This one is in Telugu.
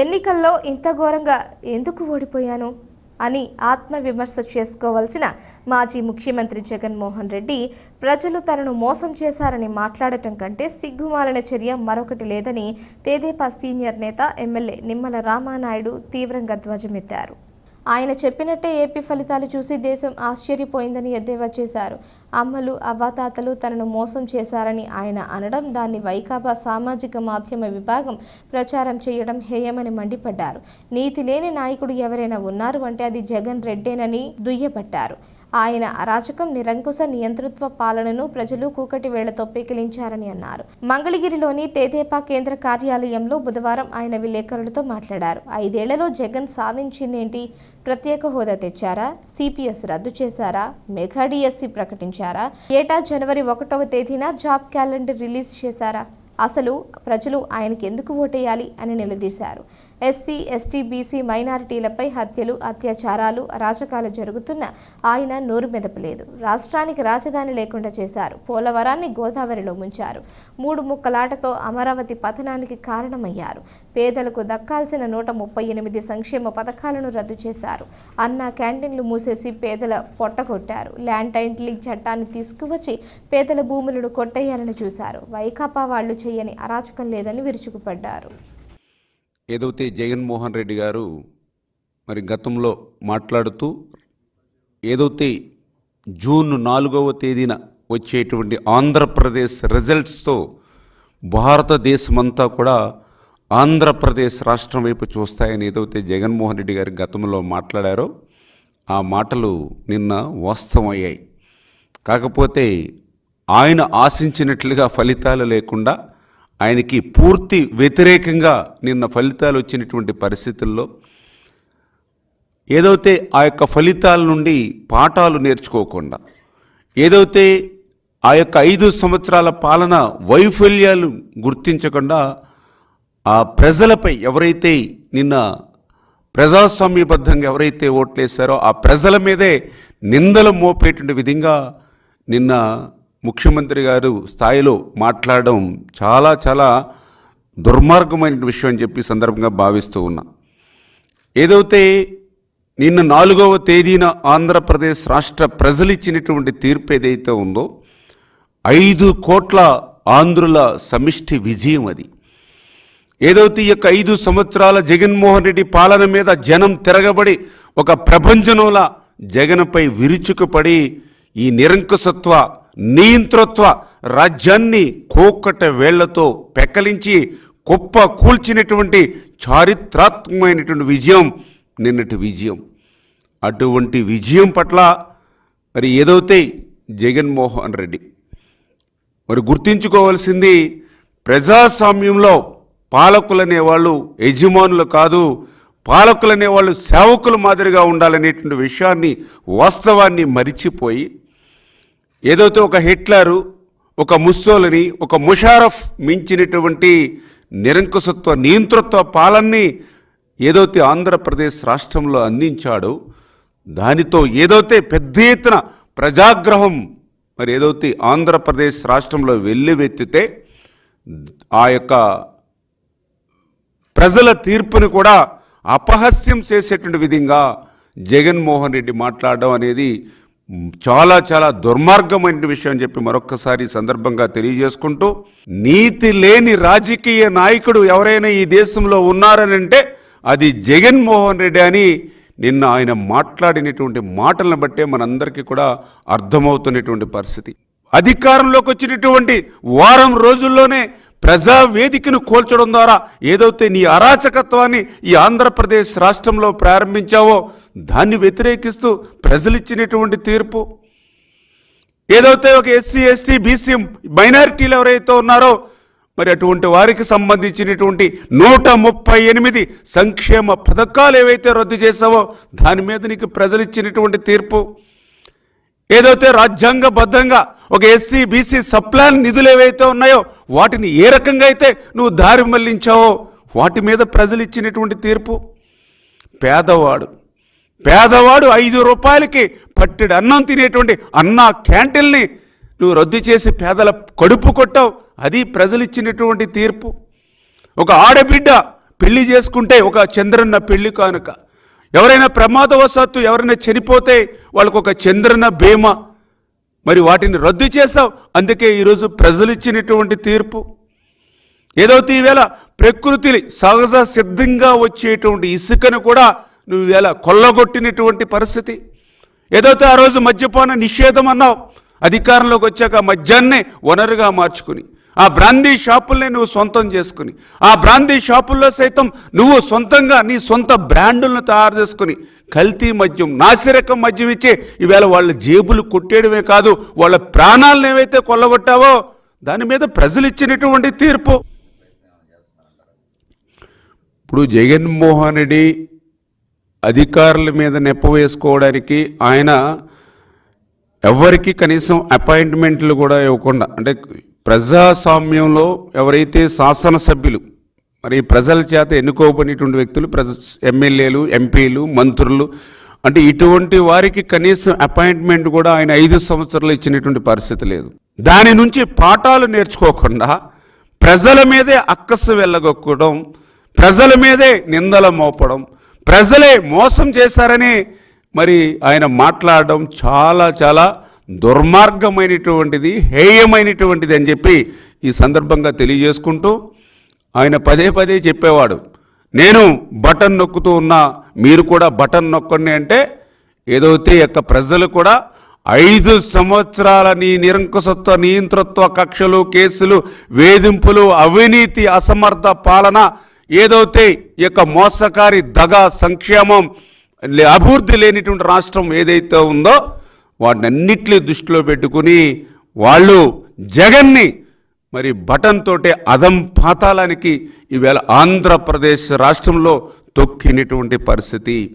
ఎన్నికల్లో ఇంత ఘోరంగా ఎందుకు ఓడిపోయాను అని ఆత్మవిమర్శ చేసుకోవాల్సిన మాజీ ముఖ్యమంత్రి జగన్మోహన్ రెడ్డి ప్రజలు తనను మోసం చేశారని మాట్లాడటం కంటే సిగ్గుమాలిన చర్య మరొకటి లేదని తెదేపా సీనియర్ నేత ఎమ్మెల్యే నిమ్మల రామానాయుడు తీవ్రంగా ధ్వజమెత్తారు. ఆయన చెప్పినట్టే ఏపీ ఫలితాలు చూసి దేశం ఆశ్చర్యపోయిందని ఎద్దేవా చేశారు. అమ్మలు అవ్వాతాతలు తనను మోసం చేశారని ఆయన అనడం, దాన్ని వైకాపా సామాజిక మాధ్యమ విభాగం ప్రచారం చేయడం హేయమని మండిపడ్డారు. నీతి లేని నాయకుడు ఎవరైనా ఉన్నారు అంటే అది జగన్ రెడ్డేనని దుయ్యబట్టారు. ఆయన అరాచకం, నిరంకుశ నియంతృత్వ పాలనను ప్రజలు కూకటి వేళ్లతో పెకిలించారని అన్నారు. మంగళగిరిలోని తెదేపా కేంద్ర కార్యాలయంలో బుధవారం ఆయన విలేకరులతో మాట్లాడారు. 5 ఏళ్లలో జగన్ సాధించిందేంటి? ప్రత్యేక హోదా తెచ్చారా? సిపిఎస్ రద్దు చేశారా? మెగా డిఎస్సి ప్రకటించారా? ఏటా జనవరి 1వ తేదీన జాబ్ క్యాలెండర్ రిలీజ్ చేశారా? అసలు ప్రజలు ఆయనకి ఎందుకు ఓటేయాలి అని నిలదీశారు. ఎస్సీ, ఎస్టీ, బీసీ మైనారిటీలపై హత్యలు, అత్యాచారాలు, అరాచకాలు జరుగుతున్న ఆయన నోరు మెదపలేదు. రాష్ట్రానికి రాజధాని లేకుండా చేశారు. పోలవరాన్ని గోదావరిలో ముంచారు. 3 ముక్కలాటతో అమరావతి పతనానికి కారణమయ్యారు. పేదలకు దక్కాల్సిన 138 సంక్షేమ పథకాలను రద్దు చేశారు. అన్నా క్యాంటీన్లు మూసేసి పేదల పొట్టగొట్టారు. ల్యాండ్ టైటిలింగ్ చట్టాన్ని తీసుకువచ్చి పేదల భూములను కొట్టేయాలని చూశారు. వైకాపా వాళ్లు చేయని అరాచకం లేదని విరుచుకుపడ్డారు. ఏదైతే జగన్మోహన్ రెడ్డి గారు మరి గతంలో మాట్లాడుతూ ఏదైతే జూన్ 4వ తేదీన వచ్చేటువంటి ఆంధ్రప్రదేశ్ రిజల్ట్స్తో భారతదేశమంతా కూడా ఆంధ్రప్రదేశ్ రాష్ట్రం వైపు చూస్తాయని ఏదైతే జగన్మోహన్ రెడ్డి గారు గతంలో మాట్లాడారో ఆ మాటలు నిన్న వాస్తవమయ్యాయి. కాకపోతే ఆయన ఆశించినట్లుగా ఫలితాలు లేకుండా ఆయనకి పూర్తి వ్యతిరేకంగా నిన్న ఫలితాలు వచ్చినటువంటి పరిస్థితుల్లో ఏదైతే ఆ యొక్క ఫలితాల నుండి పాఠాలు నేర్చుకోకుండా ఏదైతే ఆ యొక్క 5 సంవత్సరాల పాలన వైఫల్యాలు గుర్తించకుండా ఆ ప్రజలపై ఎవరైతే నిన్న ప్రజాస్వామ్యబద్ధంగా ఎవరైతే ఓట్లేశారో ఆ ప్రజల మీదే నిందలు మోపేటువంటి విధంగా నిన్న ముఖ్యమంత్రి గారు స్థాయిలో మాట్లాడడం చాలా చాలా దుర్మార్గమైన విషయం అని చెప్పి సందర్భంగా భావిస్తూ ఉన్నా. ఏదైతే నిన్న 4వ తేదీన ఆంధ్రప్రదేశ్ రాష్ట్ర ప్రజలు ఇచ్చినటువంటి తీర్పు ఏదైతే ఉందో 5 కోట్ల ఆంధ్రుల సమిష్టి విజయం అది. ఏదైతే ఈ యొక్క 5 సంవత్సరాల జగన్మోహన్ రెడ్డి పాలన మీద జనం తిరగబడి ఒక ప్రపంచంలా జగన్పై విరుచుకుపడి ఈ నిరంకుశత్వ నియంతృత్వ రాజ్యాన్ని కోకట వేళ్లతో పెకలించి కుప్ప కూల్చినటువంటి చారిత్రాత్మకమైనటువంటి విజయం నిన్నటి విజయం. అటువంటి విజయం పట్ల మరి ఏదైతే జగన్మోహన్ రెడ్డి మరి గుర్తించుకోవాల్సింది, ప్రజాస్వామ్యంలో పాలకులు అనేవాళ్ళు యజమానులు కాదు, పాలకులు అనేవాళ్ళు సేవకుల మాదిరిగా ఉండాలనేటువంటి విషయాన్ని వాస్తవాన్ని మరిచిపోయి ఏదైతే ఒక హిట్లరు, ఒక ముస్సోలిని, ఒక ముషారఫ్ మించినటువంటి నిరంకుశత్వ నియంతృత్వ పాలనని ఏదైతే ఆంధ్రప్రదేశ్ రాష్ట్రంలో అందించాడో దానితో ఏదైతే పెద్ద ఎత్తున ప్రజాగ్రహం మరి ఏదైతే ఆంధ్రప్రదేశ్ రాష్ట్రంలో వెల్లువెత్తితే ఆ యొక్క ప్రజల తీర్పుని కూడా అపహాస్యం చేసేటువంటి విధంగా జగన్మోహన్ రెడ్డి మాట్లాడడం అనేది చాలా చాలా దుర్మార్గమైన విషయం అని చెప్పి మరొక్కసారి సందర్భంగా తెలియజేసుకుంటూ, నీతి లేని రాజకీయ నాయకుడు ఎవరైనా ఈ దేశంలో ఉన్నారనంటే అది జగన్మోహన్ రెడ్డి అని నిన్న ఆయన మాట్లాడినటువంటి మాటలను బట్టే మనందరికీ కూడా అర్థమవుతున్నటువంటి పరిస్థితి. అధికారంలోకి వచ్చినటువంటి వారం రోజుల్లోనే ప్రజావేదికను కోల్చడం ద్వారా ఏదైతే నీ అరాచకత్వాన్ని ఈ ఆంధ్రప్రదేశ్ రాష్ట్రంలో ప్రారంభించావో దాన్ని వ్యతిరేకిస్తూ ప్రజలు ఇచ్చినటువంటి తీర్పు, ఏదైతే ఒక ఎస్సీ, ఎస్టీ, బీసీ మైనారిటీలు ఎవరైతే ఉన్నారో మరి అటువంటి వారికి సంబంధించినటువంటి 138 సంక్షేమ పథకాలు ఏవైతే రద్దు చేసావో దాని మీద నీకు ప్రజలు ఇచ్చినటువంటి తీర్పు, ఏదైతే రాజ్యాంగబద్ధంగా ఒక ఎస్సీ, బీసీ సప్లాన్ నిధులు ఏవైతే ఉన్నాయో వాటిని ఏ రకంగా అయితే నువ్వు దారి మళ్లించావో వాటి మీద ప్రజలు ఇచ్చినటువంటి తీర్పు, పేదవాడు 5 రూపాయలకి పట్టెడు అన్నం తినేటువంటి అన్నా క్యాంటీన్ని నువ్వు రద్దు చేసి పేదల కడుపు కొట్టావు, అది ప్రజలు ఇచ్చినటువంటి తీర్పు. ఒక ఆడబిడ్డ పెళ్లి చేసుకుంటే ఒక చంద్రన్న పెళ్లి కానుక, ఎవరైనా ప్రమాదవశాత్తు ఎవరైనా చనిపోతే వాళ్ళకు ఒక చంద్రన్న బీమా, మరి వాటిని రద్దు చేశావు. అందుకే ఈరోజు ప్రజలు ఇచ్చినటువంటి తీర్పు ఏదైతే ఈవేళ ప్రకృతి సహజ సిద్ధంగా వచ్చేటువంటి ఇసుకను కూడా నువ్వు ఈవేళ కొల్లగొట్టినటువంటి పరిస్థితి. ఏదైతే ఆ రోజు మద్యపాన నిషేధం అన్నావు, అధికారంలోకి వచ్చాక మద్యాన్నే వనరుగా మార్చుకుని ఆ బ్రాందీ షాపుల్ని నువ్వు సొంతం చేసుకుని ఆ బ్రాందీ షాపుల్లో సైతం నువ్వు సొంతంగా నీ సొంత బ్రాండులను తయారు చేసుకుని కల్తీ మద్యం, నాసిరకం మద్యం ఇచ్చి ఈవేళ వాళ్ళ జేబులు కొట్టేయడమే కాదు, వాళ్ళ ప్రాణాలను ఏవైతే కొల్లగొట్టావో దాని మీద ప్రజలు ఇచ్చినటువంటి తీర్పు. ఇప్పుడు జగన్మోహన్ రెడ్డి అధికారుల మీద నెప్ప వేసుకోవడానికి ఆయన ఎవరికి కనీసం అపాయింట్మెంట్లు కూడా ఇవ్వకుండా, అంటే ప్రజాస్వామ్యంలో ఎవరైతే శాసనసభ్యులు మరి ప్రజల చేత ఎన్నుకోబడినటువంటి వ్యక్తులు ఎమ్మెల్యేలు, ఎంపీలు, మంత్రులు, అంటే ఇటువంటి వారికి కనీసం అపాయింట్మెంట్ కూడా ఆయన 5 సంవత్సరాలు ఇచ్చినటువంటి పరిస్థితి లేదు. దాని నుంచి పాఠాలు నేర్చుకోకుండా ప్రజల మీదే అక్కసు వెళ్ళగొక్కడం, ప్రజల మీదే నిందల మోపడం, ప్రజలే మోసం చేశారని మరి ఆయన మాట్లాడడం చాలా చాలా దుర్మార్గమైనటువంటిది, హేయమైనటువంటిది అని చెప్పి ఈ సందర్భంగా తెలియజేసుకుంటూ ఆయన పదే పదే చెప్పేవాడు, నేను బటన్ నొక్కుతూ ఉన్నా మీరు కూడా బటన్ నొక్కండి అంటే ఏదైతే యొక్క ప్రజలు కూడా 5 సంవత్సరాల నీ నిరంకుశత్వ నియంతృత్వ కక్షలు, కేసులు, వేధింపులు, అవినీతి, అసమర్థ పాలన, ఏదైతే ఈ యొక్క మోసకారి దగా సంక్షేమం, అభివృద్ధి లేనిటువంటి రాష్ట్రం ఏదైతే ఉందో వాటినన్నిటిని దృష్టిలో పెట్టుకుని వాళ్ళు జగన్ని మరి బటన్ తోటే అధం పాతాళానికి ఈవేళ ఆంధ్రప్రదేశ్ రాష్ట్రంలో తొక్కినటువంటి పరిస్థితి.